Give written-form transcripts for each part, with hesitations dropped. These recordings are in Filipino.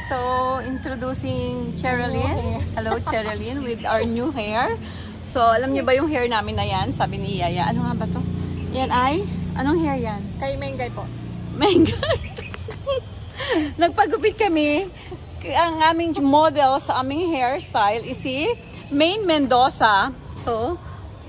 So, introducing Cherilyn. Hello, Cherilyn, with our new hair. So, alam niyo ba yung hair namin na yan? Sabi ni Yaya. Ano nga ba to? Yan ay? Anong hair yan? Kay Mengay po. Mengay. Nagpagupit kami. Ang aming model sa aming hairstyle is si Maine Mendoza. So,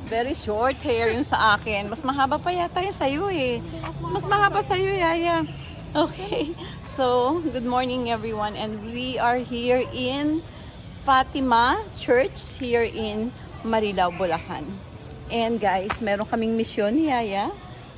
very short hair yung sa akin. Mas mahaba pa yata yung sa'yo eh. Mas mahaba sa'yo, Yaya. Okay. So, good morning everyone. And we are here in Fatima Church here in Marilao, Bulacan. And guys, meron kaming mission ni Yaya.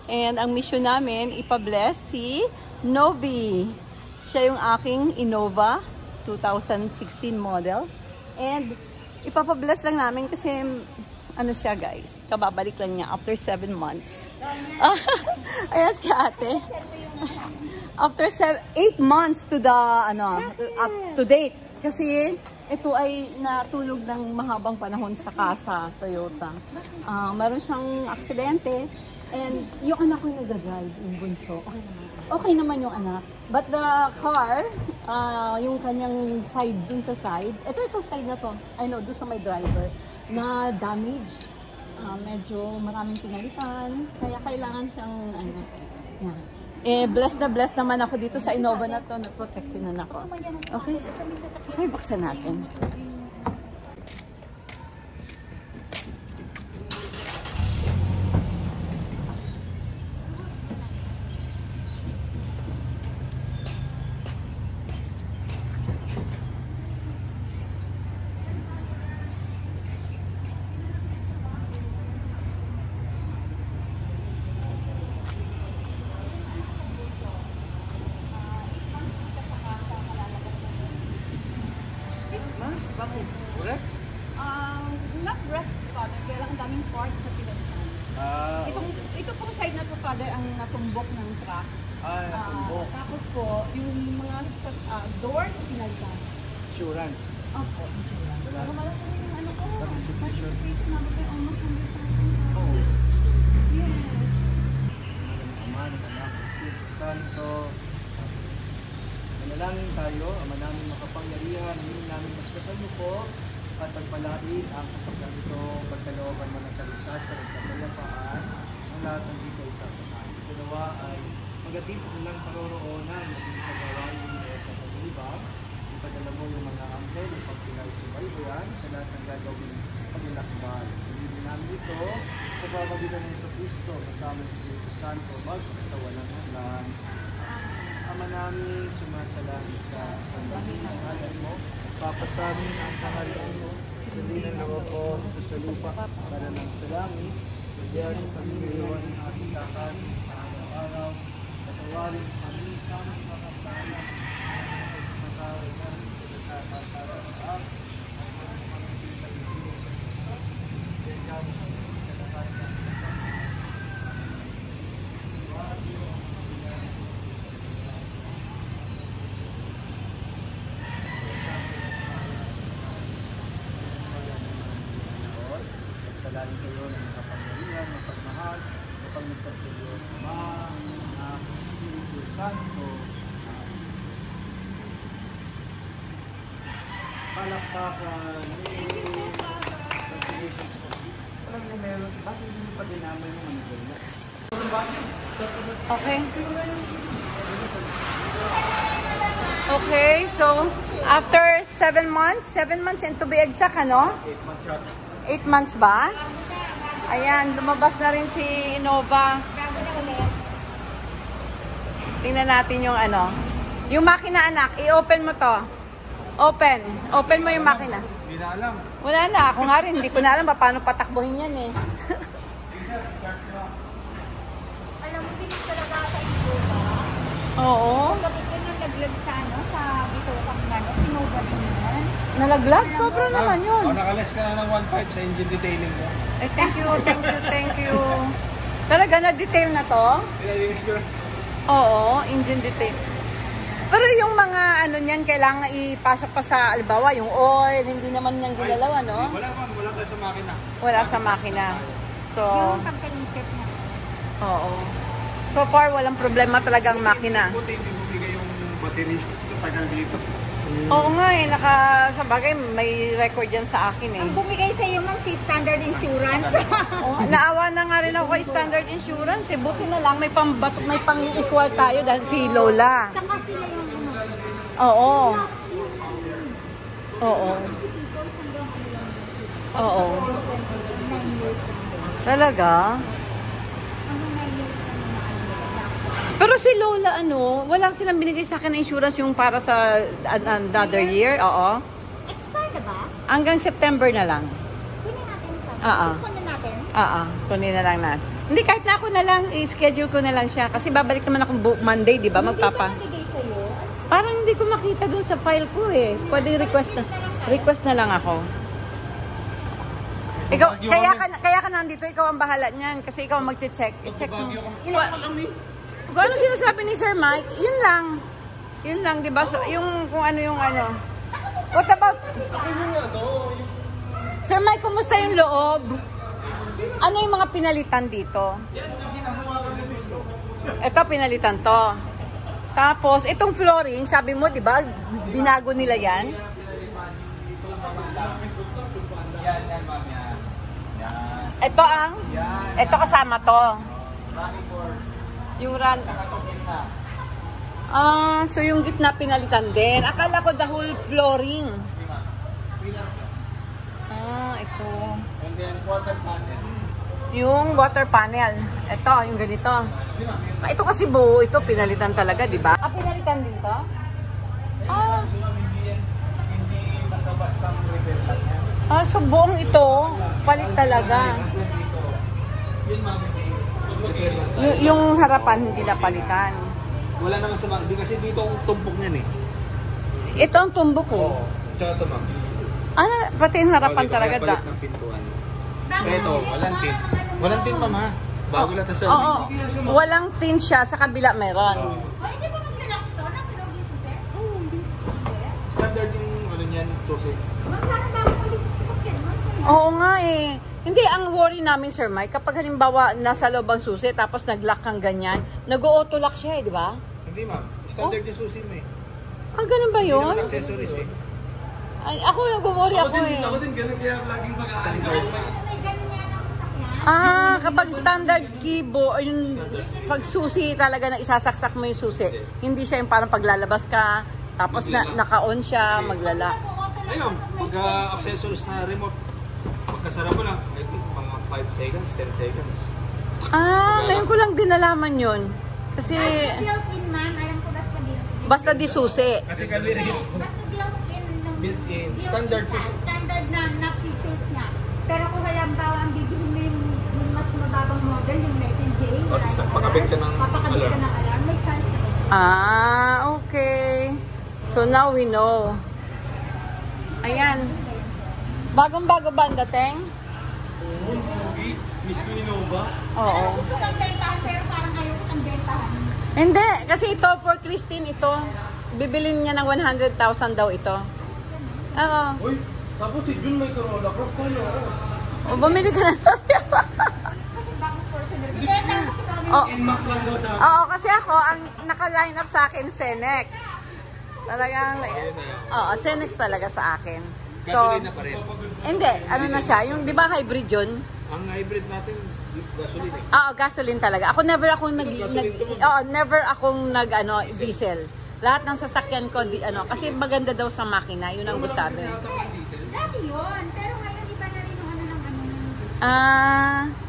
And ang mission namin, ipa-bless si Novi. Siya yung aking Innova 2016 model. And ipapabless lang namin kasi ano siya guys, kababalik lang niya after 7 months. Ayan si ate. After 8 months to the up to date. Kasi ito ay natulog ng mahabang panahon sa casa Toyota. Meron siyang aksidente and yung anak ko yung nag-drive, yung bunso. Okay naman yung anak. But the car, yung kanyang side dun sa side, ito side na to. I know, dun sa may driver, na damage. Medyo maraming pinalitan. Kaya kailangan siyang, yan. Blessed naman ako dito sa Innova na to. Na-protection na ako. Okay? Okay, buksan natin. Bakit? Wreck? Not wreck, Father. Kaya lang ang daming parts na pinalitan. Ito pong side na to, Father, ang natumbok ng truck. Natumbok. Tapos po, yung mga doors pinalitan. Insurance. Opo, insurance. Ano malaki yung ano ko? Participation. Nabot kayo almost 100,000. Oh. Yes. Ama, ng Anak, Espiritu Santo. Manalangin tayo, Ama namin makapangyarihan, hindi namin maskasan mo po at pagpalain ang sasakyan ito, pagkalooban mo ng kaligtasan at kapayapaan ang lahat ng dito ay sasakay. Ito ay magating sa kanilang paroroonan, maging sa gawain mo sa pag-ibang. Ipadala mo yung mga anghel upang sila ay subaybayan sa lahat ng gagawin paglalakbay. Hindi namin ito sa pamamagitan ng Jesucristo, kasama ng Espiritu Santo, magpasawalang hanggan. Ama namin, sumasalangit ka, sambahin ang ngalan mo, papasamin ang pangalan mo, hindi ng loob ko sa lupa, para lang sa langit, diyan kami ngayon ang ating kakanin sa araw-araw, patawarin kami sa mga kasalanan, patawarin namin sa nagkakasala sa akin, at mga pamilya sa diyan kami sa lahat ng pagpalain kayo ng kapangyarihan, ng pagmahal, ng pagligtas sa Diyos, Ama, Anak, Espiritu Santo. Palakpakan. Congratulations po. Alam niyo meron, bakit hindi pa dinamay yung manigay na? Okay. Okay, so after 7 months and to be exact, 8 months yata. 8 months ba? Ayan, lumabas na rin si Innova. Tingnan natin yung yung makina, anak. I-open mo to. Open mo yung makina. Hindi na alam. Wala na, ako nga rin. Hindi ko na alam paano patakbuhin yan eh. Alam mo, bilis talaga sa Innova. Oo. Bakit ko nang naglag sa sa bitokang Innova din yan. Nalaglag? Sobra naman yun. Nakales ka na ng 1.5 sa engine detailing mo. Thank you. Talaga na-detail na to? Oo, engine detail. Pero yung mga niyan, kailangan ipasok pa sa albawa, yung oil, hindi naman niyang ginalaw, no? Wala tayo sa makina. Wala sa makina. So, Yung pagkanikip na. oo. So far, walang problema talagang makina. Buti hindi bumigay yung battery sa tagal dito. Oo nga eh, sa bagay, may record yan sa akin eh. Ang bumigay sa iyo, ma'am, si Standard Insurance. Naawa na nga rin ako kay Standard Insurance eh. Buti na lang may pang-equal tayo dahil si Lola. Tsaka sila yung Oo. Oo. Oo. Talaga? Pero si Lola, wala silang binigay sa akin na insurance yung para sa another year. Oo. Expired na ba? Hanggang September na lang. Kunin natin sa kunin natin. Kunin na lang natin. Hindi, kahit na ako na lang, i-schedule ko na lang siya. Kasi babalik naman ako Monday, di ba? Hindi ba nabigay sa'yo? Parang hindi ko makita doon sa file ko eh. Pwede request na lang ako. Ikaw, kaya ka nandito, ikaw ang bahala niyan. Kasi ikaw ang mag-check. I-check mo. Kung ano sinasabi ni Sir Mike, yun lang. Yun lang, di ba? So, kung ano yung ano. What about... Sir Mike, kumusta yung loob? Ano yung mga pinalitan dito? Ito, pinalitan to. Tapos, itong flooring, sabi mo, di ba? Binago nila yan. Ito kasama to. Yung run. So yung gitna pinalitan din. Akala ko the whole flooring. Ito. And then water panel. Yung water panel. Ito, yung ganito. Ito kasi buo, ito pinalitan talaga, di ba? Pinalitan din to? Hindi basta-bastang repair lang yan. So buong ito, palit talaga. Yung harapan hindi napalitan. Wala naman sa mga, kasi dito ang tumpok niyan eh. Ito ang tumbok ko. Tsaka ito ma'am. Pati yung harapan talaga da. Palit ng pintuan. Ito, walang tin. Walang tin ma'am ha. Bago lang sa Oo, walang tin siya, sa kabila meron. Hindi ba mag-lock to? Nasa loob yung susi? Standard yung ano niyan, susi. Magkano ba ako ulit sa sasakyan? Oo nga eh. Hindi, ang worry namin, Sir Mike, kapag halimbawa nasa loob ang susi, tapos nag-lock kang ganyan, nag-auto-lock siya di ba? Hindi ma'am. Standard yung susi mo eh. Ganun ba Hindi yun? naman accessories eh. Ako nag-worry ako eh. Ako din ganun, kaya laging pag-aalis ako. May ganun yata ang sasakyan. Kapag standard keyboard, yung pagsusi talaga na isasaksak mo yung susi, hindi siya yung parang paglalabas ka, tapos naka-on siya, maglala. Ayun, pag-accessories na remote, pagkasara mo lang, I think mga 5 seconds, 10 seconds. Ngayon ko lang din nalaman yun. Kasi, Basta built-in, ma'am. Alam ko basta built-in. basta di susi. Kasi kaliri yun. Basta built-in. Built-in. Standard siya. Standard na features niya. Pero kung halimbawa ang bibilhin mo yung mas mababang model, yung Legend J, Pakabit ka ng papakabit ka alarm. ng alarm, may chance na. Okay. So now we know. Ayan. Bagong-bago ba ang dating? Miss mo Innova? Oo. Gusto kang bentahan pero parang ayaw ko kang bentahan. Hindi, kasi ito for Christine ito. Bibilin niya ng 100,000 daw ito. Oo. Uy, tapos si Jun may Corolla Cross ko yun. Bumili ka na sa'yo. Kasi bakit personal? Bentahan kasi kami. Inmax lang daw sa Oo, kasi ako, ang naka-line up sa akin, Cenex. Talagang, Cenex talaga sa akin. gasolina pa rin. Hindi, ano na siya, yung di ba hybrid yun? Ang hybrid natin, gasolina eh. Oo, gasoline talaga. Ako never akong diesel. Lahat ng sasakyan ko kasi maganda daw sa makina, yun ang gusto namin. Dati yun. Pero ngayon, iba na rin yung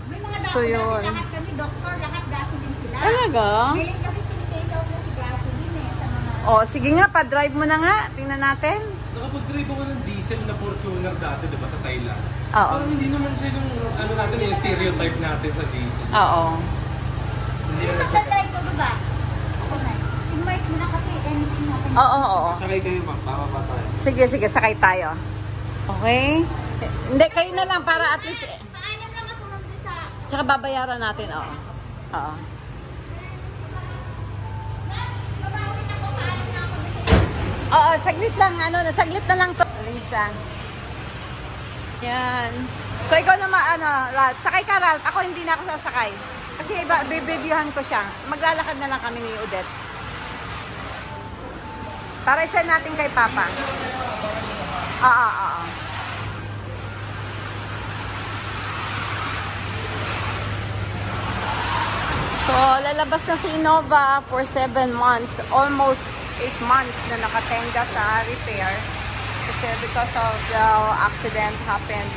May mga So yun. lahat kami, doktor, lahat gasoline sila. Talaga? Ngayon kasi tinitake out na si gasoline sa mga... Sige nga, pa-drive mo na nga. Tingnan natin. Nakapag-drive ako ng diesel na Fortuner dati, diba, sa Thailand. Oo. Parang hindi naman siya yung, natin, yung stereotype natin sa diesel. Oo. Hindi naman siya. Magdadrive ko ba? Ako na. Invite mo na kasi anything natin. Oo. Sakay kayo ma'am, tama pa tayo. Sige, sakay tayo. Okay? Hindi, kayo na lang para at least... Paalam lang ako ma'am dun sa... Tsaka babayaran natin, oo. Oo. Babawi na ko, paalam na ako dun sa... Oo, saglit na lang to. Lisa. Yan. So, ikaw naman, Ralph. Sakay ka, Ralph. Ako hindi na ako sasakay. Kasi bibidyohan ko siya. Maglalakad na lang kami ni Odette. Para isa natin kay Papa. Oo. So, lalabas na si Innova for 7 months. Almost 8 months na nakatenga sa repair. Kasi because of the accident happened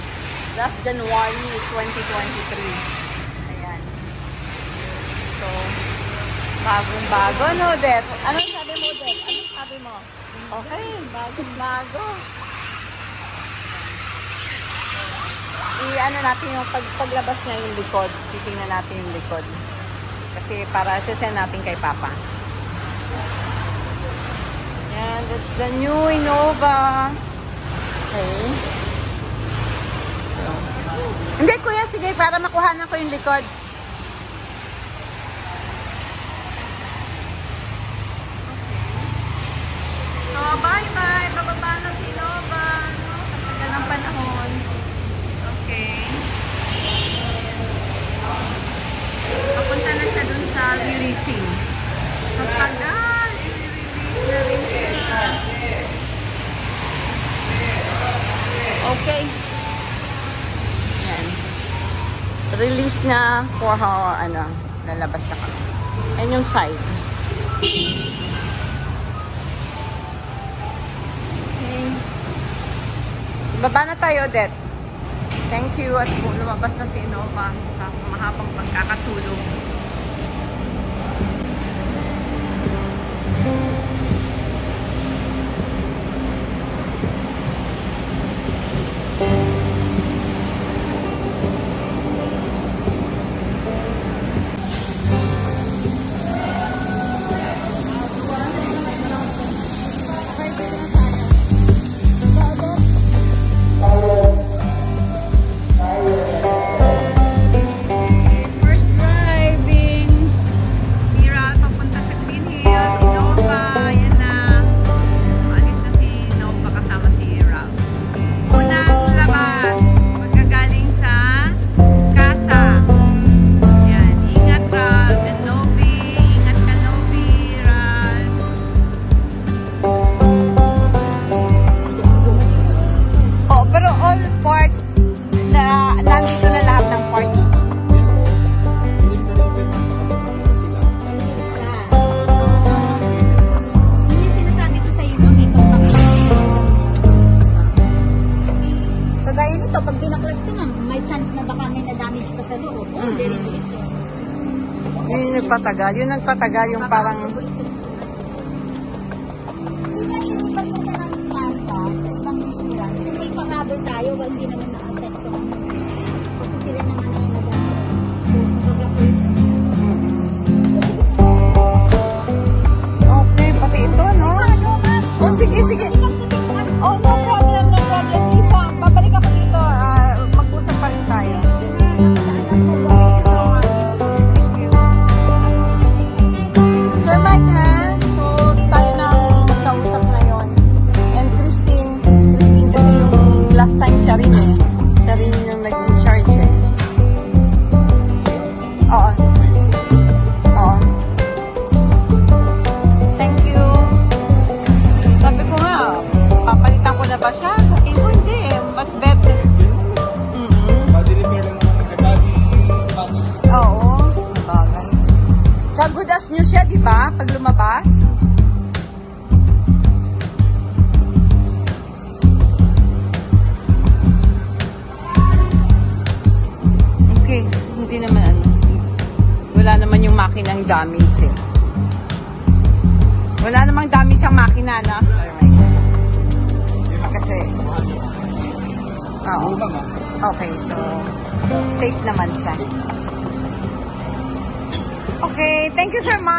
last January 2023. Ayan. So, bagong-bago, no, Det? Anong sabi mo, Det? Anong sabi mo? Okay, bagong-bago. I-ano natin yung paglabas niya yung likod. Titingnan natin yung likod. Kasi para sasend natin kay Papa. Yan, that's the new Innova. Okay. So, hindi, kuya, sige, para makuhanan ko yung likod. So, bye-bye. Bababa na si Innova. No? Katagal ng panahon. Okay. Papunta na siya dun sa releasing. Matagal. I-release na rin siya. Okay. Yan. Release na for how, lalabas na kami. And yung side. Okay. Baba na tayo, Odette. Thank you. At lumabas na si Innova sa mahabang pagkakatulog. Yung nagpatagal, yung parang... Kasi pangabol tayo, hindi naman na-affect ko. Kasi sila naman ay Okay, pati ito, no? Oh, sige. Oh, no problem. Lisa, babalik ako dito. Mag-usap pa rin tayo. Last time siya rin yung nag-charge Oo. Thank you. Sabi ko nga, papalitan ko na ba siya? Sabi ko hindi mas better. Body-repair lang naman. Body Oo. Bagay. Kaya good as new siya, di ba? Pag lumabas. Hindi naman wala naman yung makinang damage Wala namang damage ang makina, no? Kasi okay, so safe naman siya. Okay, thank you, Sir Ma.